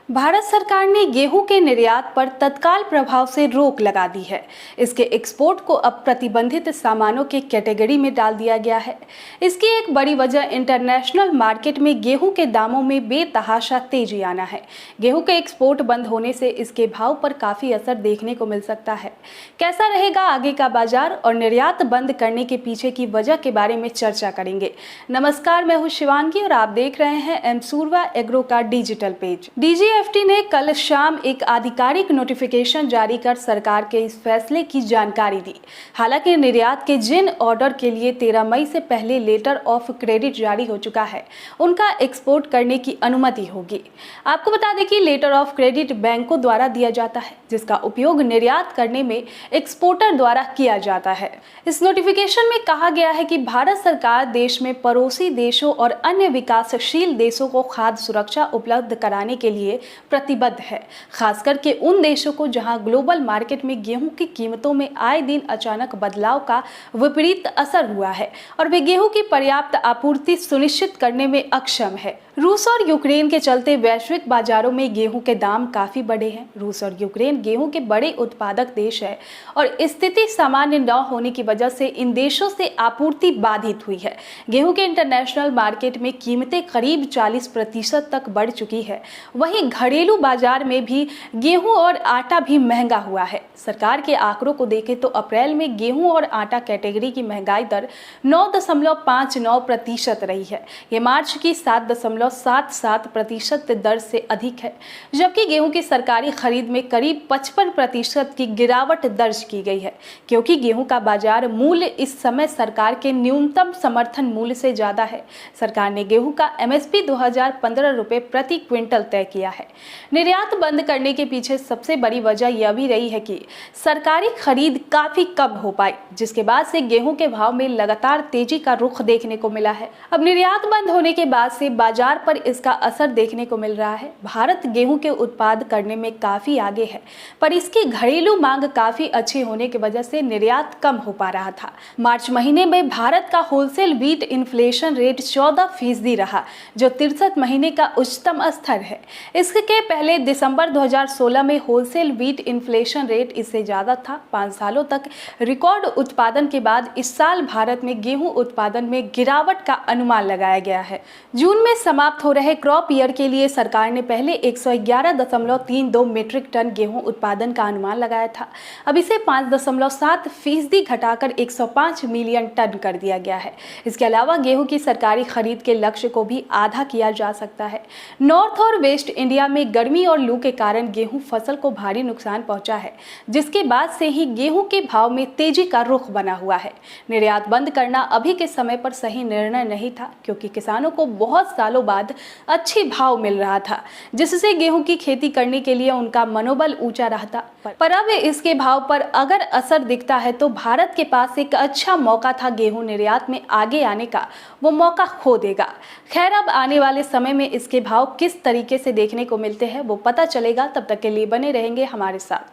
भारत सरकार ने गेहूं के निर्यात पर तत्काल प्रभाव से रोक लगा दी है। इसके एक्सपोर्ट को अब प्रतिबंधित सामानों के कैटेगरी में डाल दिया गया है। इसकी एक बड़ी वजह इंटरनेशनल मार्केट में गेहूं के दामों में बेतहाशा तेजी आना है। गेहूं के एक्सपोर्ट बंद होने से इसके भाव पर काफी असर देखने को मिल सकता है। कैसा रहेगा आगे का बाजार और निर्यात बंद करने के पीछे की वजह के बारे में चर्चा करेंगे। नमस्कार, मैं हूँ शिवांगी और आप देख रहे हैं एमसूरवा एग्रो का डिजिटल पेज। डीजीएफटी ने कल शाम एक आधिकारिक नोटिफिकेशन जारी कर सरकार के इस फैसले की जानकारी दी। हालांकि निर्यात के जिन ऑर्डर के लिए 13 मई से पहले लेटर ऑफ क्रेडिट जारी हो चुका है, उनका एक्सपोर्ट करने की अनुमति होगी। आपको बता दें कि लेटर ऑफ क्रेडिट बैंकों द्वारा दिया जाता है, जिसका उपयोग निर्यात करने में एक्सपोर्टर द्वारा किया जाता है। इस नोटिफिकेशन में कहा गया है कि भारत सरकार देश में पड़ोसी देशों और अन्य विकासशील देशों को खाद्य सुरक्षा उपलब्ध कराने के लिए प्रतिबद्ध है, खास करके उन देशों को जहां ग्लोबल मार्केट में गेहूं की कीमतों में आए दिन अचानक बदलाव का विपरीत असर हुआ है और वे गेहूं की पर्याप्त आपूर्ति सुनिश्चित करने में अक्षम है। रूस और यूक्रेन के चलते वैश्विक बाजारों में गेहूं के दाम काफी बढ़े हैं। रूस और यूक्रेन गेहूं के बड़े उत्पादक देश है और स्थिति सामान्य न होने की वजह से इन देशों से आपूर्ति बाधित हुई है। गेहूं के इंटरनेशनल मार्केट में कीमतें करीब 40% तक बढ़ चुकी है। वहीं घरेलू बाजार में भी गेहूं और आटा भी महंगा हुआ है। सरकार के आंकड़ों को देखें तो अप्रैल में गेहूं और आटा कैटेगरी की महंगाई दर 9.59% रही है। ये मार्च की 7.77% दर से अधिक है, जबकि गेहूं की सरकारी खरीद में करीब 55% की गिरावट दर्ज की गई है, क्योंकि गेहूं का बाजार मूल्य इस समय सरकार के न्यूनतम समर्थन मूल्य से ज्यादा है। सरकार ने गेहूं का एमएसपी 2015 रुपए प्रति क्विंटल तय किया है। निर्यात बंद करने के पीछे सबसे बड़ी वजह यह भी रही है कि सरकारी खरीद काफी कम हो पाई, जिसके बाद से गेहूं के भाव में लगातार तेजी का रुख देखने को मिला है। अब निर्यात बंद होने के बाद से बाजार पर इसका असर देखने को मिल रहा है। भारत गेहूं के उत्पाद करने में काफी आगे है, पर इसकी घरेलू मांग काफी अच्छी होने की वजह से निर्यात कम हो पा रहा था। मार्च महीने में भारत का होलसेल व्हीट इन्फ्लेशन रेट 14% रहा, जो 63 महीने का उच्चतम स्तर है। इसके पहले दिसंबर 2016 में होलसेल व्हीट इन्फ्लेशन रेट इससे ज्यादा था। 5 सालों तक रिकॉर्ड उत्पादन के बाद इस साल भारत में गेहूं उत्पादन में गिरावट का अनुमान लगाया गया है। जून में समाप्त हो रहे क्रॉप ईयर के लिए सरकार ने पहले 111.32 मीट्रिक टन गेहूं उत्पादन का अनुमान लगाया था। अब इसे 5.7% घटाकर 105 मिलियन टन कर दिया गया है। इसके अलावा गेहूं की सरकारी खरीद के लक्ष्य को भी आधा किया जा सकता है। नॉर्थ और वेस्ट इंडिया में गर्मी और लू के कारण गेहूं फसल को भारी नुकसान पहुंचा है, जिसके बाद से ही गेहूं के भाव में तेजी का रुख बना हुआ है। निर्यात बंद करना अभी के समय पर सही निर्णय नहीं था, क्योंकि किसानों को बहुत सालों बाद अच्छी भाव मिल रहा था, जिससे गेहूं की खेती करने के लिए उनका मनोबल ऊंचा रहता। पर अब इसके भाव पर अगर असर दिखता है तो भारत के पास एक अच्छा मौका था गेहूं निर्यात में आगे आने का, वो मौका खो देगा। खैर, अब आने वाले समय में इसके भाव किस तरीके से देखने को मिलते हैं वो पता चलेगा। तब तक के लिए बने रहेंगे हमारे साथ।